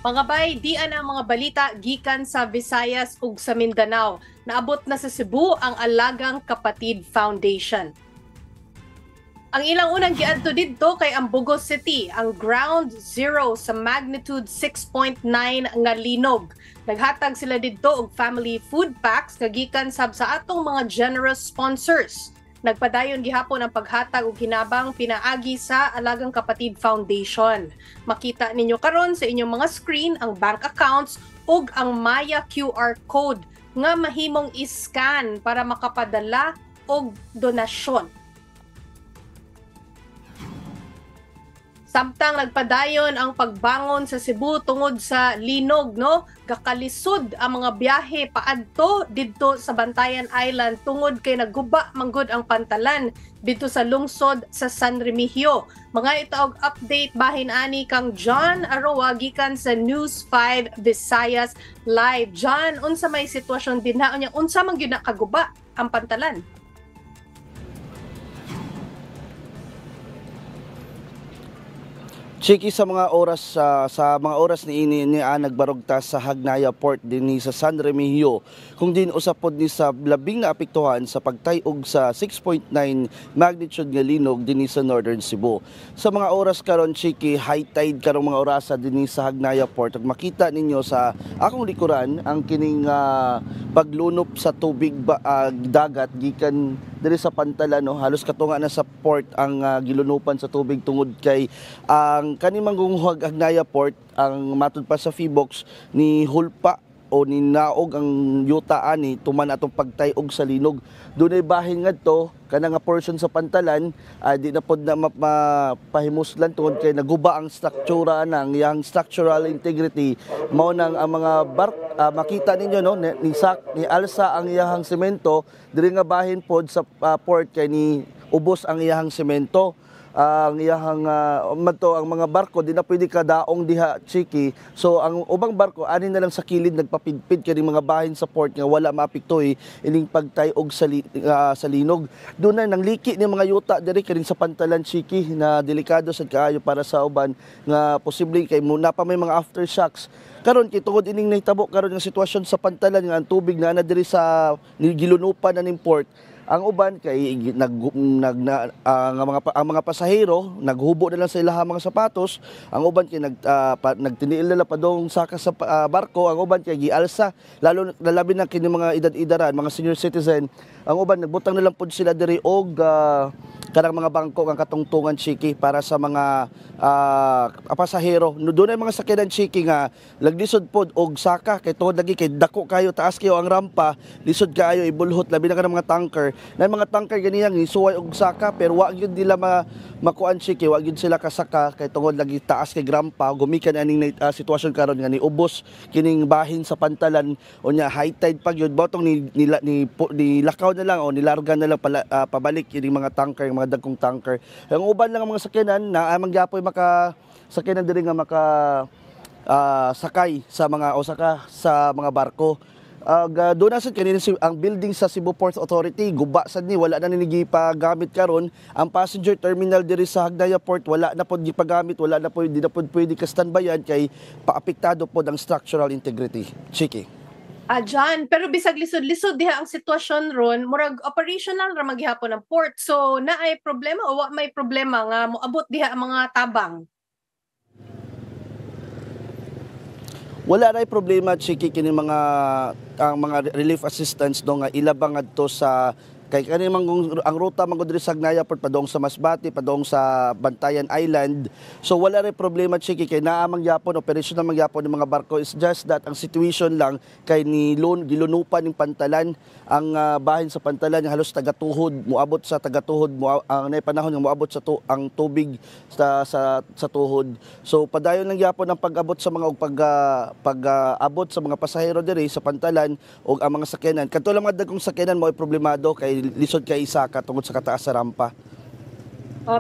Mga bay, dian ang mga balita gikan sa Visayas ug sa Mindanao. Naabot na sa Cebu ang Alagang Kapatid Foundation. Ang ilang unang giadto didto kay Ambugo City, ang ground zero sa magnitude 6.9 nga linog. Naghatag sila didto og family food packs nga gikan sab sa atong mga generous sponsors. Nagpadayon gihapon ang paghatag og hinabang pinaagi sa Alagang Kapatid Foundation. Makita ninyo karon sa inyong mga screen ang bank accounts ug ang Maya QR code nga mahimong iscan para makapadala og donasyon. Samtang nagpadayon ang pagbangon sa Cebu tungod sa linog, no? Gakalisod ang mga biyahe paadto didto sa Bantayan Island tungod kay nagguba manggod ang pantalan dito sa lungsod sa San Remigio. Mga itaog update bahin ani kang John Aroa gikan sa News 5 Visayas Live. John, unsa may sitwasyon din na unya unsa man gyud nakaguba ang pantalan? Chiki sa mga oras ni ini ni nagbarugta sa Hagnaya Port dinhi sa San Remigio kung din usapod ni sa labing naapektuhan sa pagtayog sa 6.9 magnitude nga linog dinhi sa Northern Cebu. Sa mga oras karon Chiki, high tide karong mga orasa dinhi sa Hagnaya Port ug makita ninyo sa akong likuran ang kining paglunop sa tubig dagat gikan diri sa pantalan, no, halos katunga na sa port ang gilunupan sa tubig tungod kay ang kanimang gunghuag Hagnaya Port ang matud pa sa Feebox ni hulpa o ni naog ang yuta ani tuman atong pagtayog sa linog. Dunay bahin ngadto kana nga portion sa pantalan di na pod na mapahimuslan tungod kay naguba ang struktura nang yang structural integrity mao nang ang mga makita ninyo, no, ni alsa ang iyahang semento diri nga bahin pod sa port kay ni ubos ang iyahang semento. Ang iyahang ang mga barko di na pwede kadaong diha Chiki, so ang ubang barko ani na lang sa kilid nagpapidpid kani mga bahin sa port nga wala maapektuhi ining pagtayog sa linog. Doon na nang liki ni mga yuta diri kani sa pantalan Chiki na delikado sad kaayo para sa uban nga posible kay muna pa may mga aftershocks karon kay tungod ining nahitabo karon nga sitwasyon sa pantalan nga ang tubig na diri sa gilunupan na ning port. Ang uban kay ang mga pasahero naghubo na lang sa ilahang mga sapatos, ang uban kay nagtiniil na padong saka sa barko, ang uban kay gialsa lalo lalabi na kini mga edad-edaran, mga senior citizen, ang uban nagbutang na lang pud sila diri og kanang mga bangko ang katungtungan Chiki para sa mga pasahero. Doon ay mga sakyanan Chiki nga laglisod pod og saka kay tungod lagi kay dako kayo taas kayo ang rampa, lisod kayo ibulhot labi na kanang mga tanker. Na mga tanker ganiyang isuway og saka pero wa gyud nila makuan Chiki, wa gyud sila kasaka kay tungod lagi taas kay rampa gumikan aning sitwasyon karon nga ni ubos kining bahin sa pantalan unya high tide pa gyud botong ni lakaw na lang o nilarga na lang pabalik kining mga tanker, mga dagkong tanker. Ang uban lang ang mga sakyanan na mangyapoy sakyanan diri nga sakay sa mga osaka sa mga barko. Doon na sad kanina ang building sa Cebu Port Authority guba sad ni wala na nini pagamit karon. Ang passenger terminal diri sa Hagnaya Port wala na pod gipagamit, wala na pod di na pod pwede ka standbyan kay paapektado pod ang structural integrity. Chiki. John, pero bisag lisod-lisod diha ang sitwasyon ron, murag operational ra maghihapon ang port. So naay problema o wa may problema nga moabot diha ang mga tabang? Wala ray problema Chiki kini ang mga relief assistance do nga ilabang adto sa kay kani ang ruta man diri sa Hagnaya Port padong sa Masbate, padong sa Bantayan Island. So wala ray problema Chiki kay naa man gyapon operational man gyapon ng mga barko. Is just that ang situation lang kay gilunupan ning pantalan ang bahin sa pantalan nga halos tagatuhod moabot sa tagatuhod ang nay panahon nga moabot sa ang tubig sa tuhod. So padayon lang gyapon ang pag-abot sa mga pag-abot sa mga pasahero diri sa pantalan ug ang mga sakyanan. Kadto lang mga dagkong sakyanan mo ay problemado kay lisod kay isa ka tungod sa kataas sa rampa.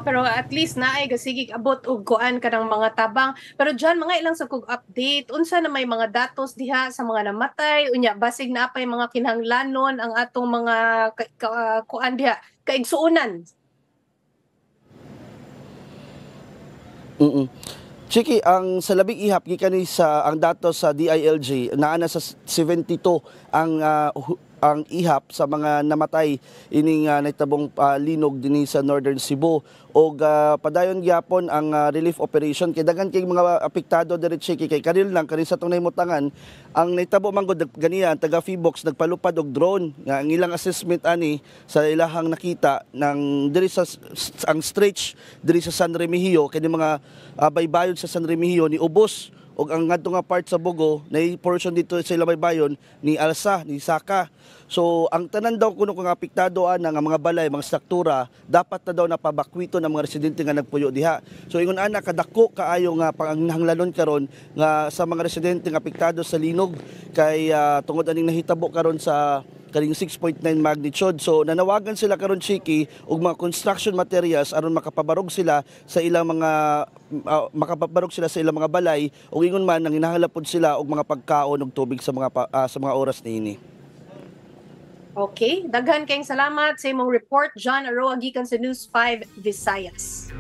Pero at least naay gasigig abot og kuan kanang mga tabang. Pero John, mga ilang sa kog update, unsa na may mga datos diha sa mga namatay, unya basig na apay mga kinahanglanon ang atong mga kuan diha kaigsuonan. Chiki, ang sa labing ihap gikan ni sa ang datos sa DILG naa na sa 72 ang ihap sa mga namatay ining nahitabong linog dinhi sa Northern Cebu og padayon gyapon ang relief operation kay daghan kay mga apektado diri Chiki kay kanil lang kani sa tong nahimutangan ang nahitabo man gud ganiya taga Fibox nagpalupad og drone nga ang ilang assessment ani sa ilahang nakita ng diri sa ang stretch diri sa San Remigio kay mga baybayon sa San Remigio ni ubos og ang ngadto nga part sa Bogo na portion dito sa ilang baybayon ni Alsa ni Saka. So ang tanan daw kuno kung apektado nga mga balay, mga struktura dapat na daw napabakwito ng mga residente nga nagpuyo diha. So ingon ana kadako kaayo nga panghanglanon karon nga sa mga residente nga apektado sa linog kay tungod aning nahitabo karon sa kaning 6.9 magnitude. So nanawagan sila karon Chiki og mga construction materials aron makapabarog sila sa ilang mga balay ug ingon man nang hinahalapod sila og mga pagkaon ug tubig sa mga oras niini. Okay, daghan kayong salamat sa imong report, John Aroa gikan sa News 5 Visayas.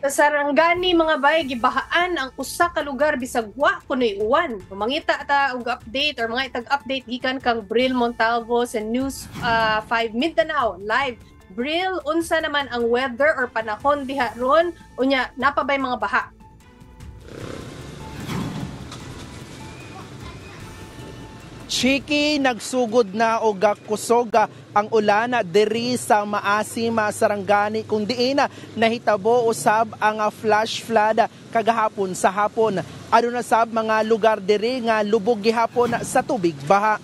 Sa Sarangani mga bay gibahaan ang usa ka lugar bisag wa kunoy uwan. Mangita ta og update or mga itag-update gikan kang Bril Montalvo sa News 5 Mindanao live. Bril, unsa naman ang weather or panahon diha ron? Unya napabay mga baha? Chiki, nagsugod na o kusog ang ulan diri sa Maasim, Sarangani kung diin nahitabo usab ang flash flood kagahapon sa hapon. Ano na sab mga lugar diri nga lubog gihapon sa tubig baha.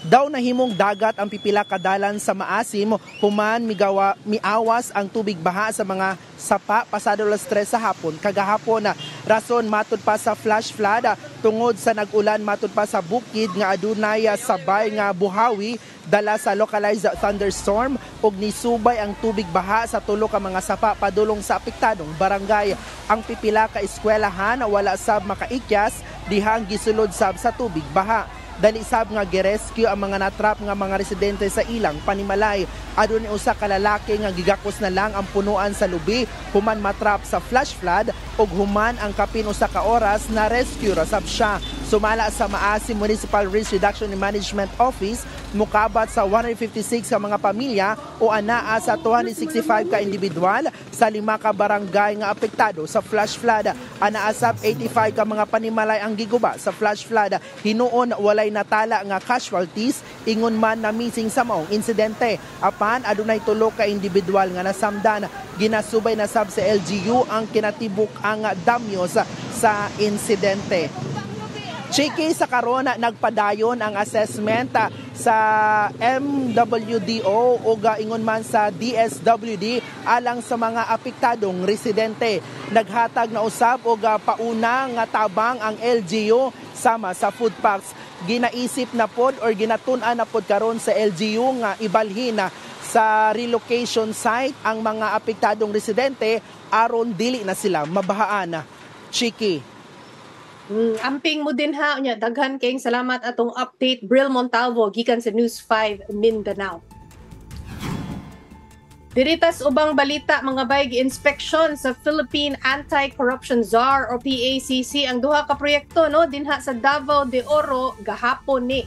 Daw nahimong dagat ang pipila kadalan sa Maasim, human miawas ang tubig baha sa mga sapa pasado alas 3 sa hapon kagahapon. Rason matud pa sa flash flood tungod sa nag-ulan matud pa sa bukid nga adunay sabay nga buhawi dala sa localized thunderstorm ug nisubay ang tubig baha sa tulo ka mga sapa padulong sa apektadong barangay. Ang pipila ka eskwelahan wala sab makaikyas dihang gisulod sab sa tubig baha. Dali sab nga girescue ang mga natrap nga mga residente sa ilang panimalay. Adunay usa ka lalaki nga gigakos na lang ang punuan sa lubi human matrap sa flash flood ug human ang kapin usa ka oras na rescue ra sab siya. Sumala sa Maasim Municipal Risk Reduction and Management Office, mukabat sa 156 ka mga pamilya o anaa sa 265 ka individual sa 5 ka barangay nga apektado sa flash flood. Anaa sab 85 ka mga panimalay ang giguba sa flash flood. Hinuon walay natala nga casualties, ingon man na missing sa maong insidente. Apan adunay tulo ka individual nga nasamdan. Ginasubay na sab sa LGU ang kinatibuk ang damyos sa insidente. Chiki, sa karon nagpadayon ang assessment sa MWDO o ingon man sa DSWD alang sa mga apektadong residente. Naghatag na usab og pauna nga tabang ang LGU sama sa food packs. Ginaisip na pod or ginatun-an na pod karon sa LGU nga ibalhin sa relocation site ang mga apektadong residente aron dili na sila mabahaan. Chiki. Amping mo din ha, unya daghan kayong salamat atong update Bril Montalvo gikan sa News 5 Mindanao. Diritas ubang balita mga bay gi-inspection sa Philippine Anti-Corruption Czar o PACC ang duha ka proyekto no dinha sa Davao de Oro gahapon ni.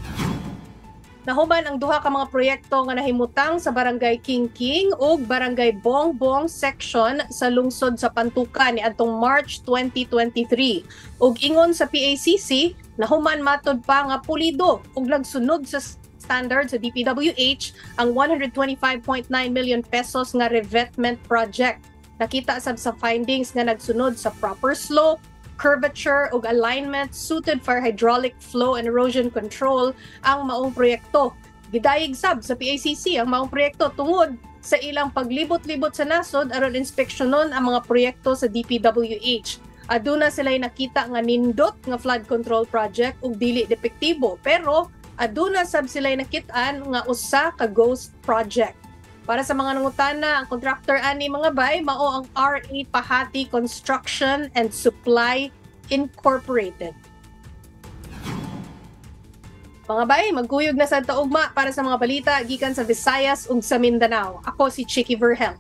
Nahuman ang duha ka mga proyekto nga nahimutang sa Barangay King ug Barangay Bongbong section sa lungsod sa Pantukan niadtong March 2023. Ug ingon sa PACC, nahuman matud pa nga pulido ug nagsunod sa standard sa DPWH ang 125.9 million pesos nga revetment project. Nakita sab sa findings nga nagsunod sa proper slope, curvature ug alignment suited for hydraulic flow and erosion control ang maong proyekto. Gidayeg sab sa PACC ang maong proyekto tungod sa ilang paglibot-libot sa nasod aron inspeksyonon ang mga proyekto sa DPWH. Aduna sila'y nakita nga nindot nga flood control project ug dili depektibo pero aduna sab sila'y nakitaan nga usa ka ghost project. Para sa mga nangutana, ang contractor ani mga bay, mao ang RA Pahati Construction and Supply Incorporated. Mga bay, magkuyog na sa taugma para sa mga balita gikan sa Visayas ug sa Mindanao. Ako si Chiki Verhel.